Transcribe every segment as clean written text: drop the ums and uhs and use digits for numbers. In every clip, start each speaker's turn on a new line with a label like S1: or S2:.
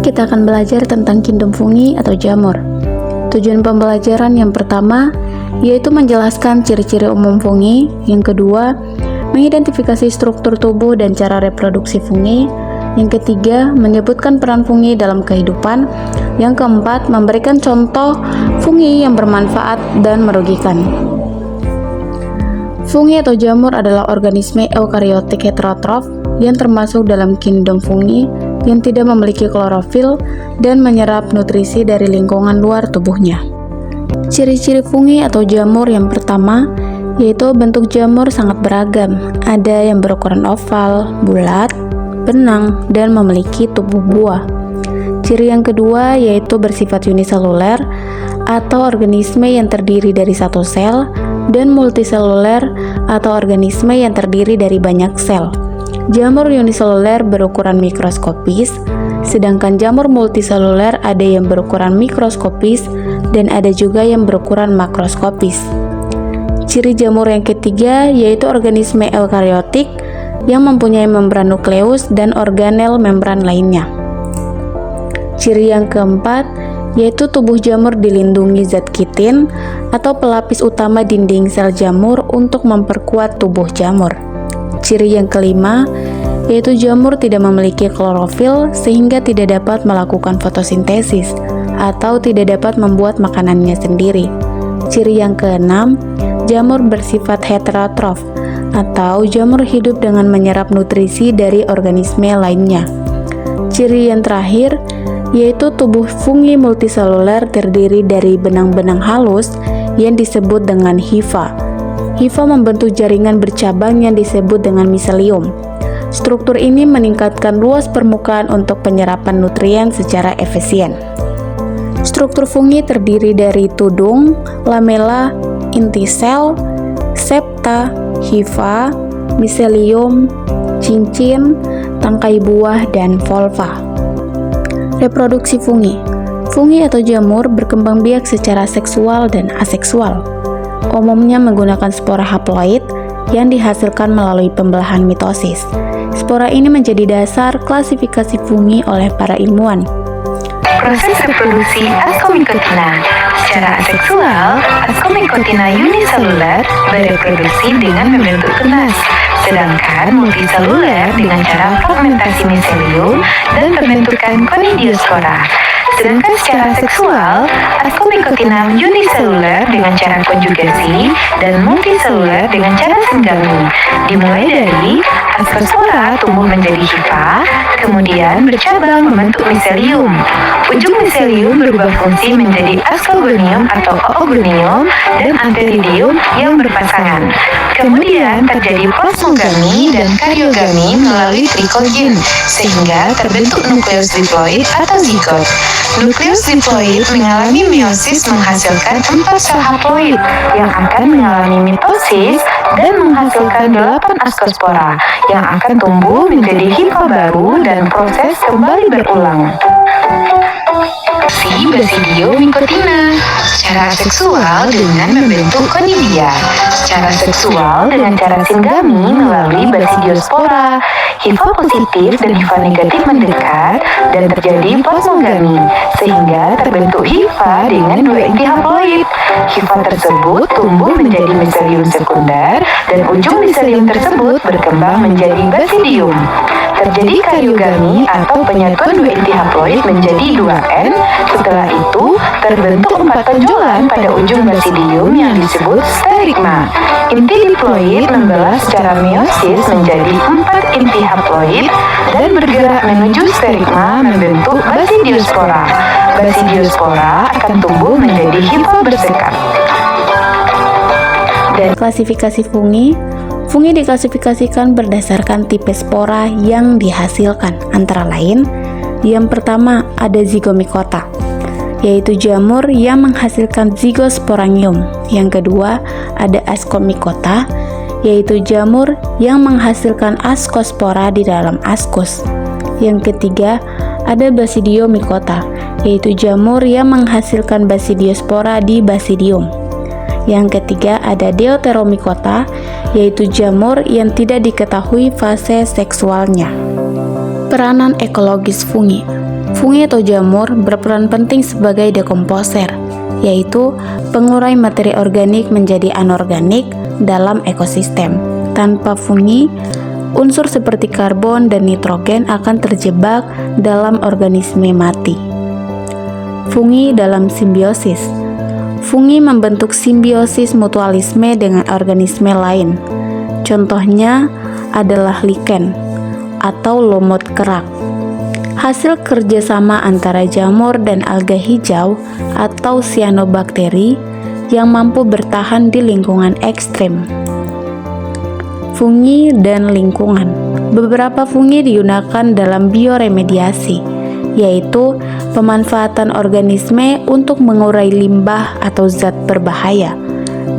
S1: kita akan belajar tentang kingdom fungi atau jamur. Tujuan pembelajaran yang pertama yaitu menjelaskan ciri-ciri umum fungi, yang kedua mengidentifikasi struktur tubuh dan cara reproduksi fungi, yang ketiga menyebutkan peran fungi dalam kehidupan, yang keempat memberikan contoh fungi yang bermanfaat dan merugikan. Fungi atau jamur adalah organisme eukariotik heterotrof yang termasuk dalam kingdom fungi yang tidak memiliki klorofil dan menyerap nutrisi dari lingkungan luar tubuhnya. Ciri-ciri fungi atau jamur yang pertama yaitu bentuk jamur sangat beragam. Ada yang berukuran oval, bulat, benang, dan memiliki tubuh buah. Ciri yang kedua yaitu bersifat uniseluler atau organisme yang terdiri dari satu sel, dan multiseluler atau organisme yang terdiri dari banyak sel. Jamur uniseluler berukuran mikroskopis, sedangkan jamur multiseluler ada yang berukuran mikroskopis dan ada juga yang berukuran makroskopis. Ciri jamur yang ketiga yaitu organisme eukariotik yang mempunyai membran nukleus dan organel membran lainnya. Ciri yang keempat yaitu tubuh jamur dilindungi zat kitin atau pelapis utama dinding sel jamur untuk memperkuat tubuh jamur. Ciri yang kelima yaitu jamur tidak memiliki klorofil sehingga tidak dapat melakukan fotosintesis atau tidak dapat membuat makanannya sendiri. Ciri yang keenam, jamur bersifat heterotrof atau jamur hidup dengan menyerap nutrisi dari organisme lainnya. Ciri yang terakhir yaitu tubuh fungi multiseluler terdiri dari benang-benang halus yang disebut dengan hifa. Hifa membentuk jaringan bercabang yang disebut dengan miselium. Struktur ini meningkatkan luas permukaan untuk penyerapan nutrien secara efisien. Struktur fungi terdiri dari tudung, lamela, inti sel, septa, hifa, miselium, cincin, tangkai buah, dan volva. Reproduksi fungi. Fungi atau jamur berkembang biak secara seksual dan aseksual. Umumnya menggunakan spora haploid yang dihasilkan melalui pembelahan mitosis. Spora ini menjadi dasar klasifikasi fungi oleh para ilmuwan.
S2: Proses reproduksi Ascomycotina. Secara aseksual, Ascomycotina uniseluler bereproduksi dengan membentuk tunas, sedangkan multiseluler dengan cara fragmentasi miselium dan pembentukan konidiospora. Sedangkan secara seksual, Ascomycotina uniseluler dengan cara konjugasi dan multiseluler dengan cara senggami. Dimulai dari ascospora tumbuh menjadi hifa, kemudian bercabang membentuk miselium. Ujung miselium berubah fungsi menjadi ascogonium atau oogonium dan antheridium yang berpasangan. Kemudian terjadi plasmogami dan karyogami melalui trikogen, sehingga terbentuk nukleus diploid atau zigot. Nukleus diploid mengalami meiosis menghasilkan 4 sel haploid yang akan mengalami mitosis dan menghasilkan 8 ascospora yang akan tumbuh menjadi hifa baru dan proses kembali berulang. Basidiomycotina. Secara seksual dengan membentuk konidia. Secara seksual dengan cara singgami melalui basidiospora. Hifa positif dan hifa negatif mendekat dan terjadi plasmogami, sehingga terbentuk hifa dengan 2 inti haploid. Hifa tersebut tumbuh menjadi miselium sekunder dan ujung miselium tersebut berkembang menjadi basidium. Terjadi karyogami atau penyatuan 2 inti haploid menjadi 2N. Setelah itu, terbentuk 4 tonjolan pada ujung basidium yang disebut sterigma. Inti diploid membelah secara meiosis menjadi 4 inti haploid dan bergerak menuju sterigma membentuk basidiospora. Basidiospora akan tumbuh menjadi hifa bersekat.
S1: Dan klasifikasi fungi. Fungi diklasifikasikan berdasarkan tipe spora yang dihasilkan, antara lain yang pertama ada zygomicota, yaitu jamur yang menghasilkan zygosporangium. Yang kedua ada ascomycota, yaitu jamur yang menghasilkan ascospora di dalam ascus. Yang ketiga ada basidiomycota, yaitu jamur yang menghasilkan basidiospora di basidium. Yang ketiga ada deuteromycota, yaitu jamur yang tidak diketahui fase seksualnya. Peranan ekologis fungi. Fungi atau jamur berperan penting sebagai dekomposer, yaitu pengurai materi organik menjadi anorganik dalam ekosistem. Tanpa fungi, unsur seperti karbon dan nitrogen akan terjebak dalam organisme mati. Fungi dalam simbiosis. Fungi membentuk simbiosis mutualisme dengan organisme lain. Contohnya adalah lichen atau lumut kerak. Hasil kerjasama antara jamur dan alga hijau atau cyanobacteria yang mampu bertahan di lingkungan ekstrim. Fungi dan lingkungan. Beberapa fungi digunakan dalam bioremediasi, yaitu pemanfaatan organisme untuk mengurai limbah atau zat berbahaya.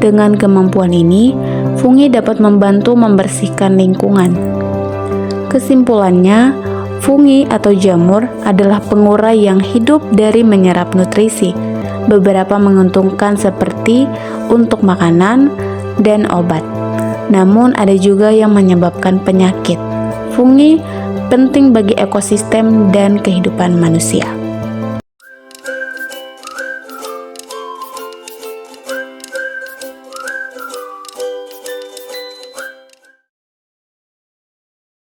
S1: Dengan kemampuan ini, fungi dapat membantu membersihkan lingkungan. Kesimpulannya, fungi atau jamur adalah pengurai yang hidup dari menyerap nutrisi. Beberapa menguntungkan seperti untuk makanan dan obat. Namun ada juga yang menyebabkan penyakit. Fungi penting bagi ekosistem dan kehidupan manusia.